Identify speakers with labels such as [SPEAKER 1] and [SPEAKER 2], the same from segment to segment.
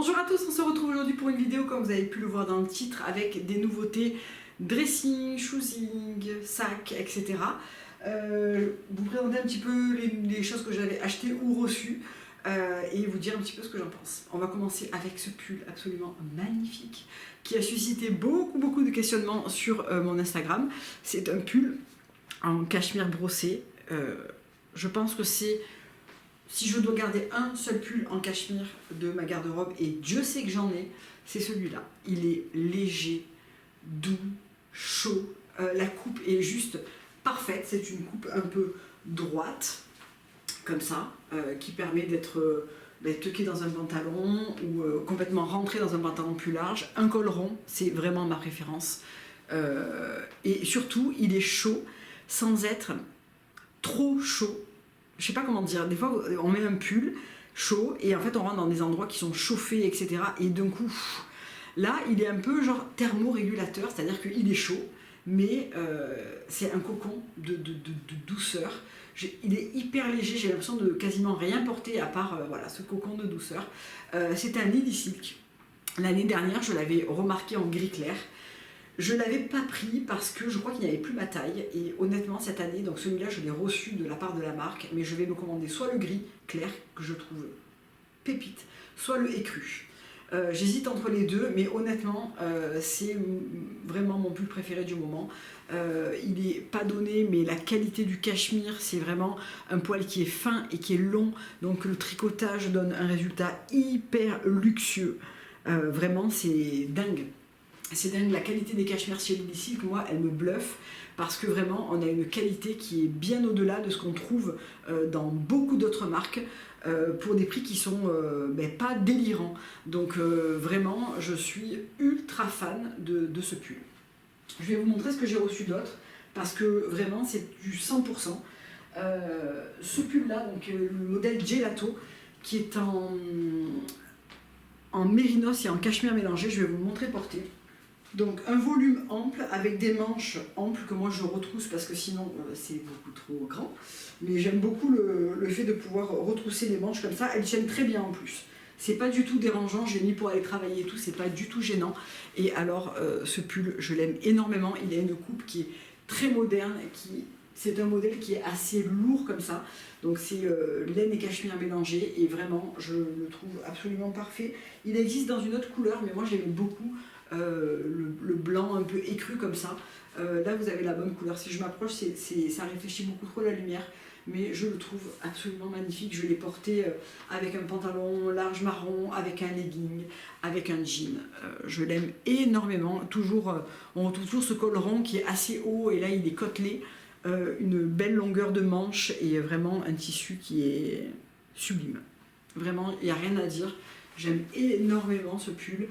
[SPEAKER 1] Bonjour à tous, on se retrouve aujourd'hui pour une vidéo comme vous avez pu le voir dans le titre avec des nouveautés dressing, choosing, sac, etc. Vous présenter un petit peu les choses que j'avais achetées ou reçues et vous dire un petit peu ce que j'en pense. On va commencer avec ce pull absolument magnifique qui a suscité beaucoup de questionnements sur mon Instagram. C'est un pull en cachemire brossé. Je pense que c'est... Si je dois garder un seul pull en cachemire de ma garde-robe, et Dieu sait que j'en ai, c'est celui-là. Il est léger, doux, chaud. La coupe est juste parfaite. C'est une coupe un peu droite, comme ça, qui permet d'être tucké dans un pantalon ou complètement rentré dans un pantalon plus large. Un col rond, c'est vraiment ma préférence. Et surtout, il est chaud sans être trop chaud. Je sais pas comment dire, des fois on met un pull chaud et en fait on rentre dans des endroits qui sont chauffés, etc. Et d'un coup, là il est un peu genre thermorégulateur, c'est-à-dire qu'il est chaud, mais c'est un cocon de douceur. Il est hyper léger, j'ai l'impression de quasiment rien porter à part voilà, ce cocon de douceur. C'est un Lily Silk. L'année dernière, je l'avais remarqué en gris clair. Je ne l'avais pas pris parce que je crois qu'il n'y avait plus ma taille et honnêtement cette année, donc celui-là je l'ai reçu de la part de la marque, mais je vais me commander soit le gris clair que je trouve pépite, soit le écru. J'hésite entre les deux, mais honnêtement c'est vraiment mon pull préféré du moment. Il n'est pas donné, mais la qualité du cachemire, c'est vraiment un poil qui est fin et qui est long, donc le tricotage donne un résultat hyper luxueux. Vraiment c'est dingue. C'est dingue, la qualité des cachemires chez Lily Silk, moi, elle me bluffe parce que vraiment, on a une qualité qui est bien au-delà de ce qu'on trouve dans beaucoup d'autres marques pour des prix qui sont pas délirants. Donc vraiment, je suis ultra fan de ce pull. Je vais vous montrer ce que j'ai reçu d'autre parce que vraiment, c'est du 100%. Ce pull-là, donc le modèle Gelato, qui est en mérinos et en cachemire mélangé, je vais vous le montrer porté. Donc un volume ample avec des manches amples que moi je retrousse parce que sinon c'est beaucoup trop grand. Mais j'aime beaucoup le fait de pouvoir retrousser les manches comme ça. Elles tiennent très bien en plus. C'est pas du tout dérangeant, j'ai mis pour aller travailler et tout, c'est pas du tout gênant. Et alors ce pull, je l'aime énormément. Il a une coupe qui est très moderne, c'est un modèle qui est assez lourd comme ça. Donc c'est laine et cachemire mélangés et vraiment je le trouve absolument parfait. Il existe dans une autre couleur mais moi j'aimais beaucoup le blanc un peu écru comme ça. Là vous avez la bonne couleur. Si je m'approche, ça réfléchit beaucoup trop la lumière. Mais je le trouve absolument magnifique. Je l'ai porté avec un pantalon large marron, avec un legging, avec un jean. Je l'aime énormément. On retrouve toujours ce col rond qui est assez haut et là il est côtelé. Une belle longueur de manche et vraiment un tissu qui est sublime. Vraiment, il n'y a rien à dire. J'aime énormément ce pull.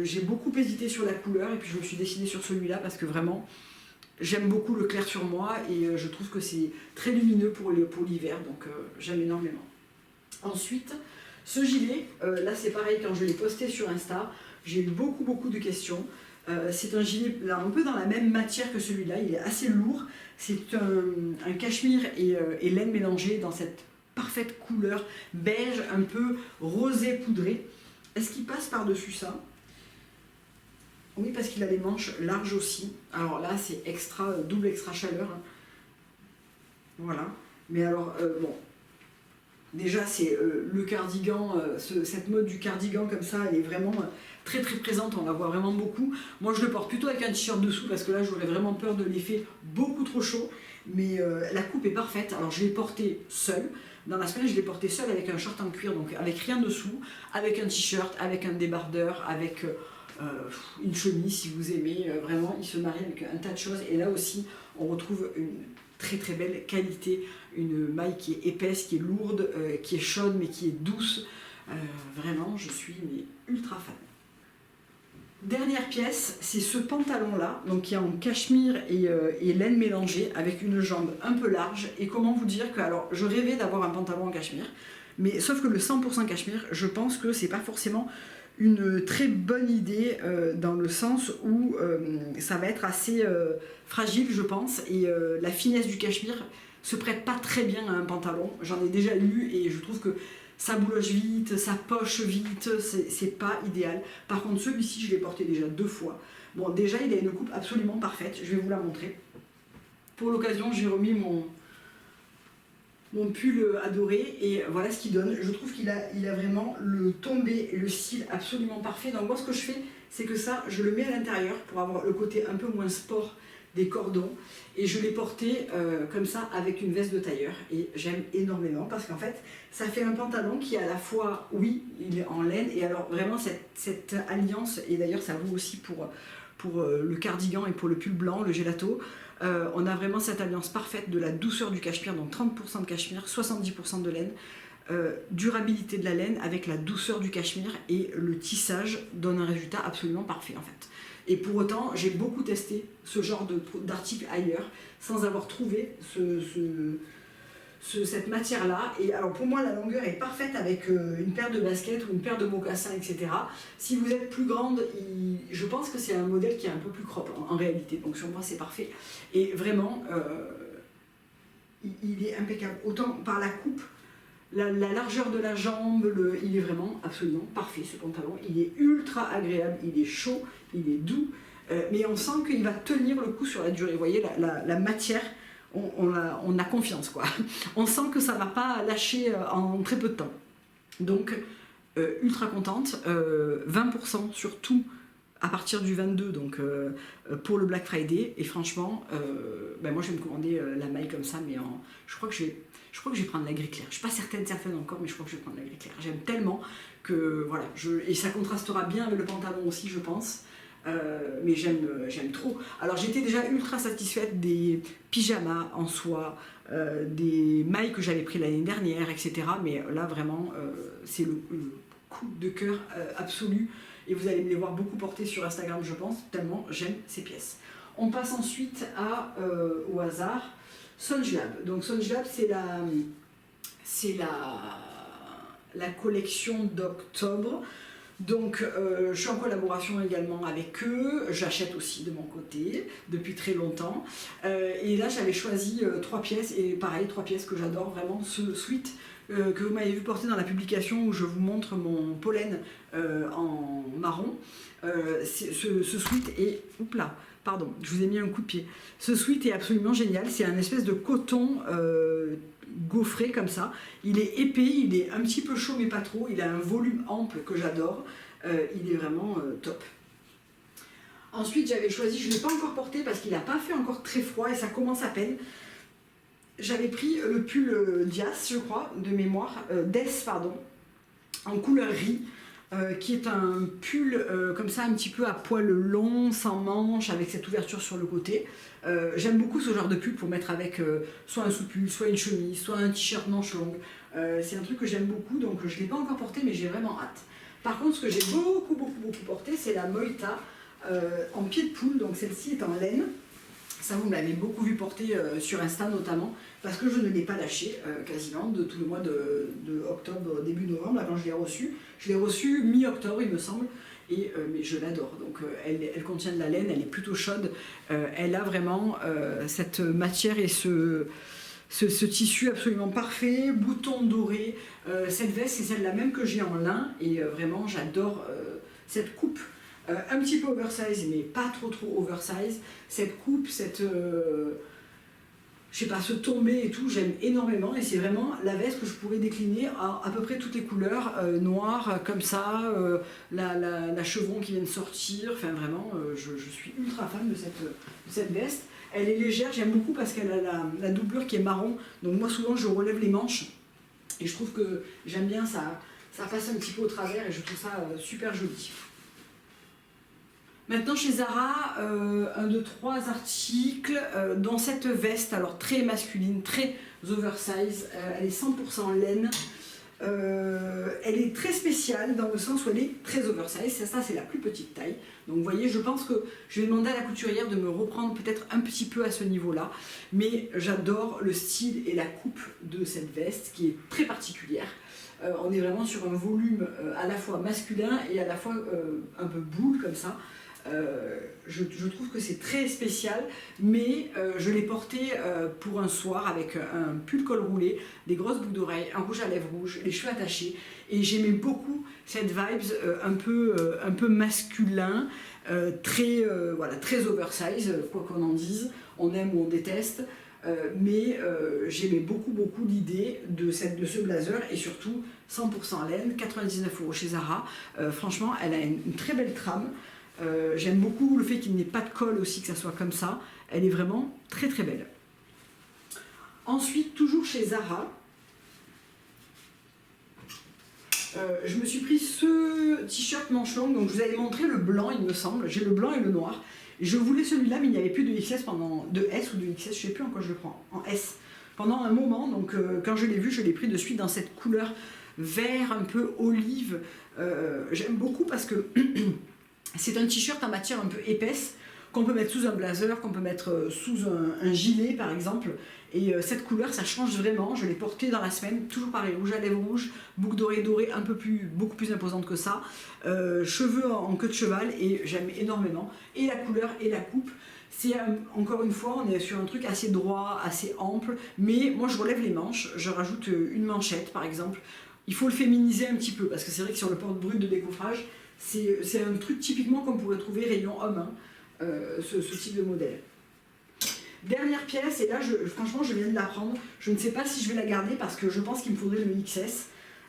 [SPEAKER 1] J'ai beaucoup hésité sur la couleur et puis je me suis décidée sur celui-là parce que vraiment j'aime beaucoup le clair sur moi et je trouve que c'est très lumineux pour l'hiver, donc j'aime énormément. Ensuite, ce gilet, là c'est pareil, quand je l'ai posté sur Insta, j'ai eu beaucoup de questions. C'est un gilet là, un peu dans la même matière que celui-là, il est assez lourd. C'est un cachemire et laine mélangée dans cette parfaite couleur beige, un peu rosé poudré. Est-ce qu'il passe par-dessus ça? Oui, parce qu'il a les manches larges aussi. Alors là, c'est double extra chaleur. Voilà. Mais alors, bon. Déjà, c'est le cardigan, cette mode du cardigan comme ça, elle est vraiment très présente, on la voit vraiment beaucoup. Moi, je le porte plutôt avec un t-shirt dessous parce que là, j'aurais vraiment peur de l'effet beaucoup trop chaud. Mais la coupe est parfaite. Alors, je l'ai portée seule. Dans la semaine, je l'ai porté seule avec un short en cuir, donc avec rien dessous, avec un t-shirt, avec un débardeur, avec une chemise si vous aimez. Vraiment, il se marie avec un tas de choses. Et là aussi, on retrouve une très belle qualité, une maille qui est épaisse, qui est lourde, qui est chaude mais qui est douce. Vraiment, je suis ultra fan. Dernière pièce, c'est ce pantalon-là, donc qui est en cachemire et laine mélangée, avec une jambe un peu large. Et comment vous dire que, alors, je rêvais d'avoir un pantalon en cachemire, mais sauf que le 100% cachemire, je pense que c'est pas forcément une très bonne idée dans le sens où ça va être assez fragile, je pense, et la finesse du cachemire se prête pas très bien à un pantalon. J'en ai déjà eu et je trouve que ça bouloche vite, ça poche vite, c'est pas idéal. Par contre, celui-ci, je l'ai porté déjà 2 fois. Bon, déjà, il a une coupe absolument parfaite, je vais vous la montrer. Pour l'occasion, j'ai remis mon pull adoré et voilà ce qu'il donne. Je trouve qu'il a vraiment le tombé et le style absolument parfait. Donc moi, ce que je fais, c'est que ça, je le mets à l'intérieur pour avoir le côté un peu moins sport des cordons et je l'ai porté comme ça avec une veste de tailleur et j'aime énormément parce qu'en fait ça fait un pantalon qui à la fois, oui, il est en laine et alors vraiment cette alliance, et d'ailleurs ça vaut aussi pour le cardigan et pour le pull blanc, le gelato, on a vraiment cette alliance parfaite de la douceur du cachemire, donc 30% de cachemire, 70% de laine, durabilité de la laine avec la douceur du cachemire, et le tissage donne un résultat absolument parfait en fait. Et pour autant, j'ai beaucoup testé ce genre d'article ailleurs sans avoir trouvé cette matière-là. Et alors pour moi, la longueur est parfaite avec une paire de baskets ou une paire de mocassins, etc. Si vous êtes plus grande, je pense que c'est un modèle qui est un peu plus crop en réalité. Donc sur moi, c'est parfait. Et vraiment, il est impeccable. Autant par la coupe, la largeur de la jambe, il est vraiment absolument parfait ce pantalon. Il est ultra agréable, il est chaud, il est doux, mais on sent qu'il va tenir le coup sur la durée. Vous voyez, la matière, on a confiance, quoi. On sent que ça ne va pas lâcher en très peu de temps. Donc, ultra contente. 20% sur tout à partir du 22, donc pour le Black Friday. Et franchement, moi je vais me commander la maille comme ça, mais je crois que je vais prendre la gris clair. Je ne suis pas certaine encore, mais je crois que je vais prendre la gris clair. J'aime tellement que voilà, et ça contrastera bien avec le pantalon aussi, je pense. Mais j'aime trop. Alors j'étais déjà ultra satisfaite des pyjamas en soie, des mailles que j'avais pris l'année dernière, etc. Mais là vraiment, c'est le coup de cœur absolu. Et vous allez me les voir beaucoup porter sur Instagram, je pense, tellement j'aime ces pièces. On passe ensuite au hasard, Sonjlab. Donc Sonjlab, c'est la collection d'octobre. Donc je suis en collaboration également avec eux, j'achète aussi de mon côté depuis très longtemps. Et là j'avais choisi 3 pièces, et pareil, 3 pièces que j'adore vraiment, ce sweat que vous m'avez vu porter dans la publication où je vous montre mon pollen en marron. Ce sweat est... Oups là, pardon, je vous ai mis un coup de pied. Ce sweat est absolument génial, c'est un espèce de coton gaufré comme ça. Il est épais, il est un petit peu chaud mais pas trop, il a un volume ample que j'adore, il est vraiment top. Ensuite j'avais choisi, je ne l'ai pas encore porté parce qu'il n'a pas fait encore très froid et ça commence à peine. J'avais pris le pull Dias, je crois, de mémoire, en couleur riz, qui est un pull comme ça un petit peu à poil long, sans manches, avec cette ouverture sur le côté. J'aime beaucoup ce genre de pull pour mettre avec soit un sous-pull, soit une chemise, soit un t-shirt manche longue. C'est un truc que j'aime beaucoup, donc je ne l'ai pas encore porté, mais j'ai vraiment hâte. Par contre, ce que j'ai beaucoup porté, c'est la Moïta en pied de poule, donc celle-ci est en laine. Ça, vous me l'avez beaucoup vu porter sur Insta notamment, parce que je ne l'ai pas lâché quasiment de tout le mois de octobre, début novembre, là, quand je l'ai reçue. Je l'ai reçue mi-octobre, il me semble, mais je l'adore. Donc elle contient de la laine, elle est plutôt chaude, elle a vraiment cette matière et ce tissu absolument parfait, bouton doré. Cette veste, c'est celle-là même que j'ai en lin, et vraiment j'adore cette coupe. Un petit peu oversize, mais pas trop oversize. Cette coupe, je sais pas, ce tombé et tout, j'aime énormément. Et c'est vraiment la veste que je pourrais décliner à peu près toutes les couleurs, noire comme ça, la chevron qui vient de sortir. Enfin vraiment, je suis ultra fan de cette veste. Elle est légère, j'aime beaucoup parce qu'elle a la doublure qui est marron. Donc moi souvent je relève les manches et je trouve que j'aime bien, ça passe un petit peu au travers et je trouve ça super joli. Maintenant chez Zara, 1, 2, 3 articles, dans cette veste, alors très masculine, très oversize, elle est 100% laine, elle est très spéciale dans le sens où elle est très oversize, ça c'est la plus petite taille. Donc vous voyez, je pense que je vais demander à la couturière de me reprendre peut-être un petit peu à ce niveau-là, mais j'adore le style et la coupe de cette veste qui est très particulière. On est vraiment sur un volume à la fois masculin et à la fois un peu boule comme ça. Je trouve que c'est très spécial, mais je l'ai porté pour un soir avec un pull col roulé, des grosses boucles d'oreilles, un rouge à lèvres rouge, les cheveux attachés, et j'aimais beaucoup cette vibes un peu masculin, voilà, très oversize, quoi qu'on en dise, on aime ou on déteste, mais j'aimais beaucoup l'idée de ce blazer, et surtout 100% laine, 99 € chez Zara. Franchement, elle a une très belle trame. J'aime beaucoup le fait qu'il n'ait pas de col aussi, que ça soit comme ça. Elle est vraiment très belle. Ensuite, toujours chez Zara, je me suis pris ce t-shirt manche longue. Donc je vous avais montré le blanc, il me semble. J'ai le blanc et le noir. Je voulais celui-là, mais il n'y avait plus de XS de S ou de XS, je ne sais plus en quoi je le prends, en S. Pendant un moment, donc quand je l'ai vu, je l'ai pris de suite dans cette couleur vert un peu olive. J'aime beaucoup parce que c'est un t-shirt en matière un peu épaisse qu'on peut mettre sous un blazer, qu'on peut mettre sous un gilet par exemple. Et cette couleur, ça change vraiment. Je l'ai portée dans la semaine, toujours pareil, rouge à lèvres rouge, boucle dorée, beaucoup plus imposante que ça. Cheveux en queue de cheval, et j'aime énormément. Et la couleur et la coupe. C'est encore une fois, on est sur un truc assez droit, assez ample. Mais moi, je relève les manches. Je rajoute une manchette par exemple. Il faut le féminiser un petit peu, parce que c'est vrai que sur le porte-brut de décoffrage, c'est un truc typiquement qu'on pourrait trouver rayon homme, hein, ce type de modèle. Dernière pièce, et là franchement je viens de la prendre, je ne sais pas si je vais la garder parce que je pense qu'il me faudrait le XS,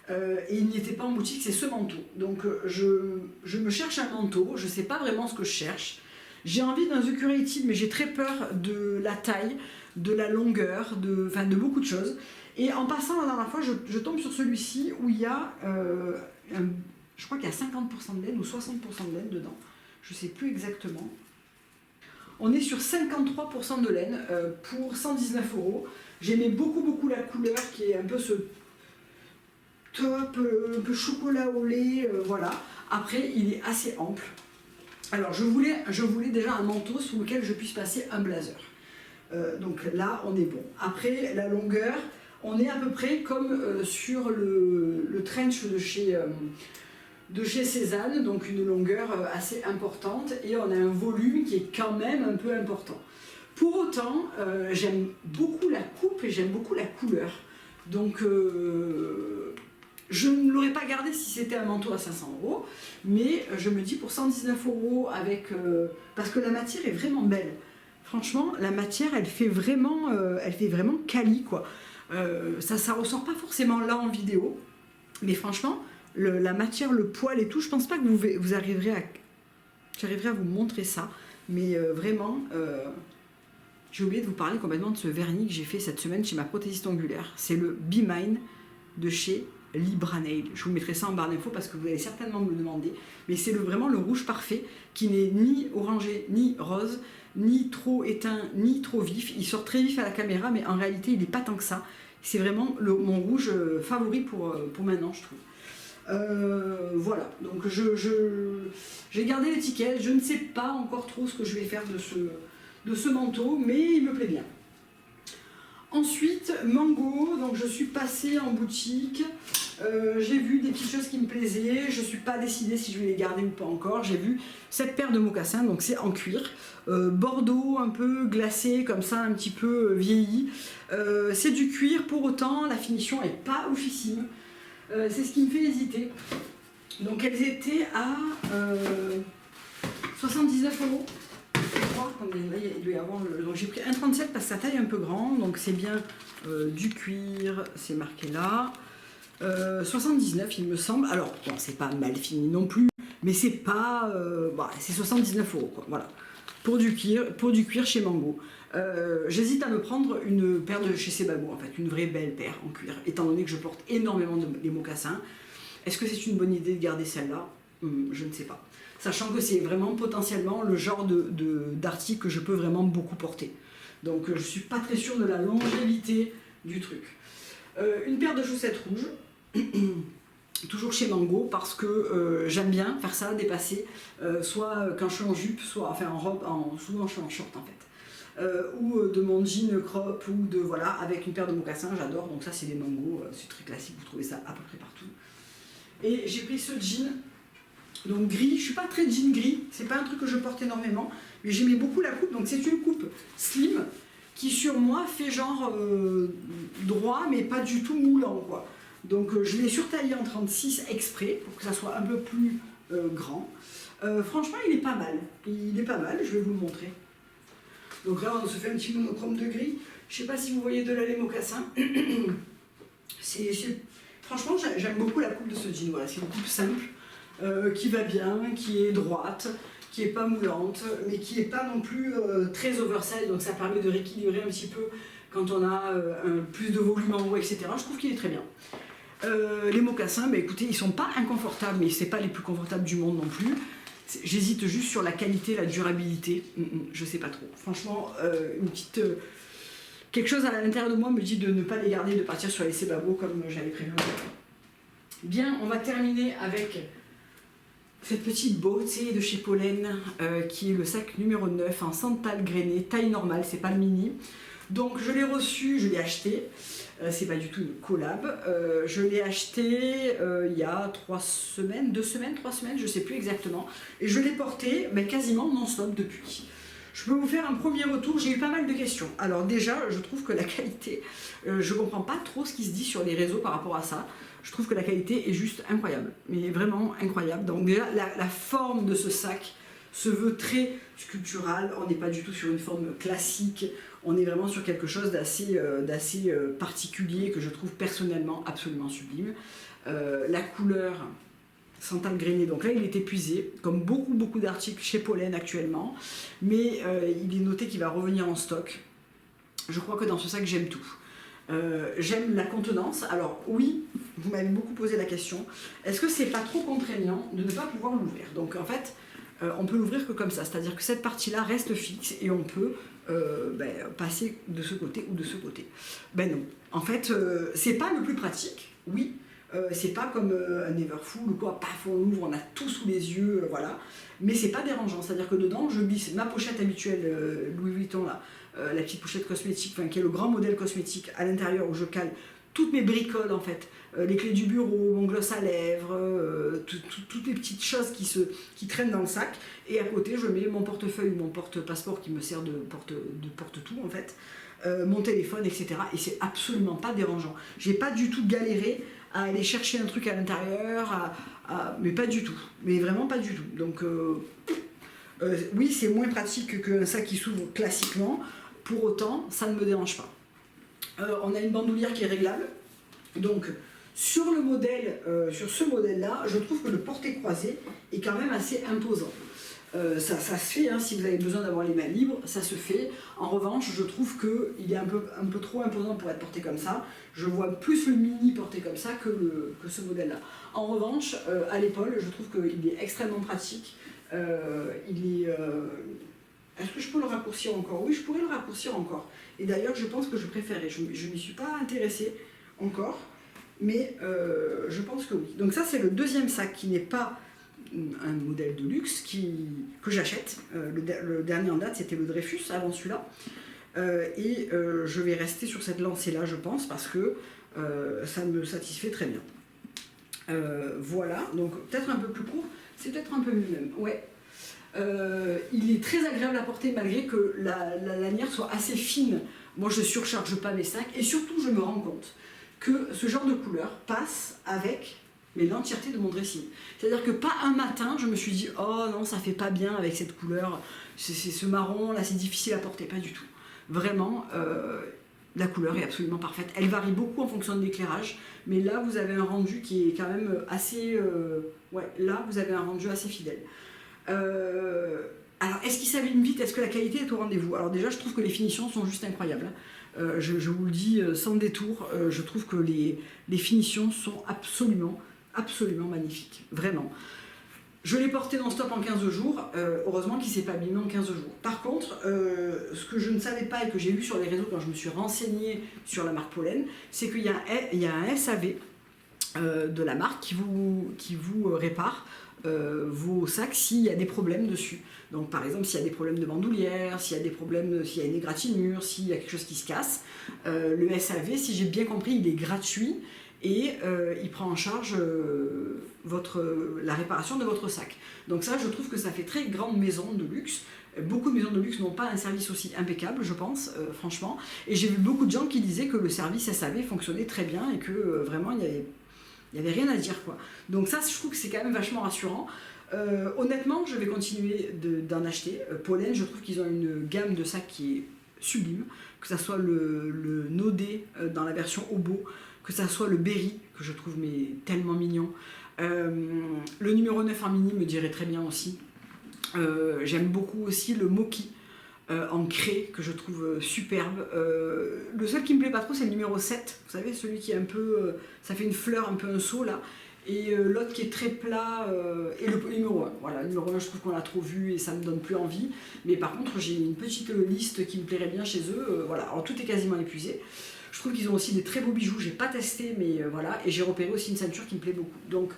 [SPEAKER 1] et il n'y était pas en boutique, c'est ce manteau. Donc je me cherche un manteau, je ne sais pas vraiment ce que je cherche. J'ai envie d'un The Curated, mais j'ai très peur de la taille, de la longueur, de beaucoup de choses. Et en passant la dernière fois, je tombe sur celui-ci où il y a, je crois qu'il y a 50% de laine ou 60% de laine dedans. Je ne sais plus exactement. On est sur 53% de laine pour 119 €. J'aimais beaucoup la couleur qui est un peu ce top, un peu chocolat au lait, voilà. Après, il est assez ample. Alors, je voulais déjà un manteau sous lequel je puisse passer un blazer. Donc là, on est bon. Après, la longueur, on est à peu près comme sur le trench de chez Cézanne, donc une longueur assez importante, et on a un volume qui est quand même un peu important. Pour autant, j'aime beaucoup la coupe et j'aime beaucoup la couleur. Donc je ne l'aurais pas gardé si c'était un manteau à 500 €, mais je me dis pour 119 € avec... parce que la matière est vraiment belle. Franchement, la matière, elle fait vraiment quali, quoi. Ça ressort pas forcément là en vidéo, mais franchement, la matière, le poil et tout, je pense pas que j'arriverai à vous montrer ça, mais vraiment, j'ai oublié de vous parler complètement de ce vernis que j'ai fait cette semaine chez ma prothésiste ongulaire. C'est le Be Mine de chez Libra Nail. Je vous mettrai ça en barre d'infos parce que vous allez certainement me le demander, mais c'est vraiment le rouge parfait qui n'est ni orangé ni rose, ni trop éteint ni trop vif. Il sort très vif à la caméra, mais en réalité il n'est pas tant que ça. C'est vraiment mon rouge favori pour maintenant, je trouve. Voilà, donc j'ai gardé l'étiquette. Je ne sais pas encore trop ce que je vais faire de ce manteau, mais il me plaît bien. Ensuite, Mango, donc je suis passée en boutique, j'ai vu des petites choses qui me plaisaient, je ne suis pas décidée si je vais les garder ou pas encore. J'ai vu cette paire de mocassins, donc c'est en cuir, bordeaux un peu glacé, comme ça, un petit peu vieilli. C'est du cuir, pour autant, la finition n'est pas oufissime. C'est ce qui me fait hésiter. Donc elles étaient à 79 €. Là, il doit y avoir donc j'ai pris 1,37 parce que sa taille est un peu grande, donc c'est bien du cuir, c'est marqué là. 79 il me semble. Alors bon, c'est pas mal fini non plus, mais c'est pas c'est 79 € quoi. Voilà. Pour du cuir chez Mango. J'hésite à me prendre une paire de chez Sebabo, en fait, une vraie belle paire en cuir, étant donné que je porte énormément de mocassins. Est-ce que c'est une bonne idée de garder celle-là? Je ne sais pas. Sachant que c'est vraiment potentiellement le genre d'article que je peux vraiment beaucoup porter. Donc je ne suis pas très sûre de la longévité du truc. Une paire de chaussettes rouges, toujours chez Mango, parce que j'aime bien faire ça, dépasser, soit quand je suis en jupe, soit enfin en robe, souvent je suis en short en fait. Ou de mon jean crop, ou de voilà, avec une paire de mocassins, j'adore. Donc ça c'est des Mango, c'est très classique, vous trouvez ça à peu près partout. Et j'ai pris ce jean Donc gris, je ne suis pas très jean gris, c'est pas un truc que je porte énormément, mais j'aimais beaucoup la coupe, donc c'est une coupe slim qui sur moi fait genre droit mais pas du tout moulant quoi. Donc je l'ai surtaillé en 36 exprès pour que ça soit un peu plus grand. Franchement il est pas mal, je vais vous le montrer. Donc là on se fait un petit monochrome de gris, je sais pas si vous voyez de là les mocassins. Franchement j'aime beaucoup la coupe de ce jean, voilà, c'est une coupe simple. Qui va bien, qui est droite, qui est pas moulante, mais qui est pas non plus très oversize, donc ça permet de rééquilibrer un petit peu quand on a plus de volume en haut, etc. Je trouve qu'il est très bien. Les mocassins, bah, écoutez, ils sont pas inconfortables, mais c'est pas les plus confortables du monde non plus. J'hésite juste sur la qualité, la durabilité, je sais pas trop. Franchement, une petite... quelque chose à l'intérieur de moi me dit de ne pas les garder, de partir sur les Sebabo comme j'avais prévu. Bien, on va terminer avec cette petite beauté de chez Pollen, qui est le sac numéro 9 en santal grainé, taille normale, c'est pas le mini. Donc je l'ai reçu, je l'ai acheté, c'est pas du tout une collab. Je l'ai acheté il y a 3 semaines, 3 semaines, je sais plus exactement. Et je l'ai porté quasiment non-stop depuis. Je peux vous faire un premier retour, j'ai eu pas mal de questions. Alors déjà, je trouve que la qualité, je comprends pas trop ce qui se dit sur les réseaux par rapport à ça. Je trouve que la qualité est juste incroyable, mais vraiment incroyable. Donc déjà, la forme de ce sac se veut très sculptural, on n'est pas du tout sur une forme classique, on est vraiment sur quelque chose d'assez particulier que je trouve personnellement absolument sublime. La couleur santal grainé, donc là il est épuisé, comme beaucoup d'articles chez Pollen actuellement, mais il est noté qu'il va revenir en stock. Je crois que dans ce sac j'aime tout. J'aime la contenance. Alors oui, vous m'avez beaucoup posé la question, est-ce que c'est pas trop contraignant de ne pas pouvoir l'ouvrir? Donc en fait, on peut l'ouvrir que comme ça, c'est-à-dire que cette partie-là reste fixe et on peut passer de ce côté ou de ce côté. Ben non, en fait, c'est pas le plus pratique, oui, c'est pas comme un Everfull ou quoi, paf, on ouvre, on a tout sous les yeux, voilà, mais c'est pas dérangeant, c'est-à-dire que dedans, je glisse ma pochette habituelle Louis Vuitton là, la petite pochette cosmétique, qui est le grand modèle cosmétique à l'intérieur où je cale toutes mes bricoles en fait, les clés du bureau, mon gloss à lèvres, toutes les petites choses qui traînent dans le sac, et à côté je mets mon portefeuille ou mon porte-passeport qui me sert de porte-tout en fait, mon téléphone, etc. Et c'est absolument pas dérangeant. J'ai pas du tout galéré à aller chercher un truc à l'intérieur, mais pas du tout, mais vraiment pas du tout. Donc oui, c'est moins pratique qu'un sac qui s'ouvre classiquement, pour autant ça ne me dérange pas. On a une bandoulière qui est réglable, donc sur le modèle, sur ce modèle-là, je trouve que le porté-croisé est quand même assez imposant. Ça se fait, hein, si vous avez besoin d'avoir les mains libres, ça se fait. En revanche, je trouve qu'il est un peu trop imposant pour être porté comme ça. Je vois plus le mini porté comme ça que ce modèle-là. En revanche, à l'épaule, je trouve qu'il est extrêmement pratique. Est-ce que je peux le raccourcir encore? Oui, je pourrais le raccourcir encore. Et d'ailleurs, je pense que je préférais. Je ne m'y suis pas intéressée encore, mais je pense que oui. Donc ça, c'est le deuxième sac qui n'est pas un modèle de luxe que j'achète. Le dernier en date, c'était le Dreyfus, avant celui-là. Et je vais rester sur cette lancée-là, je pense, parce que ça me satisfait très bien. Voilà, donc peut-être un peu plus court, c'est peut-être un peu mieux même. Ouais. Il est très agréable à porter malgré que la lanière soit assez fine. Moi je ne surcharge pas mes sacs et surtout je me rends compte que ce genre de couleur passe avec l'entièreté de mon dressing. C'est-à-dire que pas un matin je me suis dit oh non ça fait pas bien avec cette couleur, c'est ce marron là c'est difficile à porter, pas du tout. Vraiment la couleur est absolument parfaite. Elle varie beaucoup en fonction de l'éclairage, mais là vous avez un rendu qui est quand même assez... ouais, là vous avez un rendu assez fidèle. Alors, est-ce qu'il s'abîme vite? Est-ce que la qualité est au rendez-vous? Alors déjà, je trouve que les finitions sont juste incroyables. Je vous le dis sans détour, je trouve que les finitions sont absolument magnifiques. Vraiment. Je l'ai porté non-stop en 15 jours. Heureusement qu'il ne s'est pas abîmé en 15 jours. Par contre, ce que je ne savais pas et que j'ai vu sur les réseaux quand je me suis renseignée sur la marque Pollen, c'est qu'il y a un SAV de la marque qui vous répare vos sacs s'il y a des problèmes dessus. Donc par exemple s'il y a des problèmes de bandoulière, s'il y a une égratignure, s'il y a quelque chose qui se casse, le SAV, si j'ai bien compris, il est gratuit et il prend en charge la réparation de votre sac. Donc ça, je trouve que ça fait très grande maison de luxe. Beaucoup de maisons de luxe n'ont pas un service aussi impeccable, je pense, franchement. Et j'ai vu beaucoup de gens qui disaient que le service SAV fonctionnait très bien et que vraiment, il n'y avait rien à dire, quoi. Donc ça, je trouve que c'est quand même vachement rassurant. Honnêtement, je vais continuer d'en acheter. Pollen, je trouve qu'ils ont une gamme de sacs qui est sublime. Que ça soit le Nodé dans la version Obo, que ça soit le Berry, que je trouve mais tellement mignon. Le numéro 9 en mini me dirait très bien aussi. J'aime beaucoup aussi le Moki en craie, que je trouve superbe. Le seul qui me plaît pas trop, c'est le numéro 7. Vous savez, celui qui est un peu... ça fait une fleur, un peu un seau, là. Et l'autre qui est très plat, et le numéro 1. Voilà, le numéro 1, je trouve qu'on l'a trop vu et ça me donne plus envie. Mais par contre, j'ai une petite liste qui me plairait bien chez eux. Voilà, alors tout est quasiment épuisé. Je trouve qu'ils ont aussi des très beaux bijoux, j'ai pas testé, mais voilà. Et j'ai repéré aussi une ceinture qui me plaît beaucoup. Donc,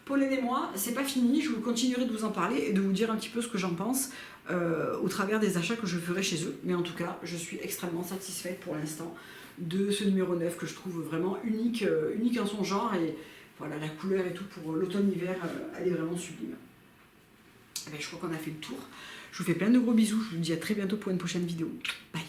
[SPEAKER 1] Pollen et moi, c'est pas fini, je continuerai de vous en parler et de vous dire un petit peu ce que j'en pense au travers des achats que je ferai chez eux. Mais en tout cas, je suis extrêmement satisfaite pour l'instant de ce numéro 9 que je trouve vraiment unique en son genre. Et voilà, la couleur et tout pour l'automne-hiver, elle est vraiment sublime. Et bien, je crois qu'on a fait le tour. Je vous fais plein de gros bisous, je vous dis à très bientôt pour une prochaine vidéo. Bye!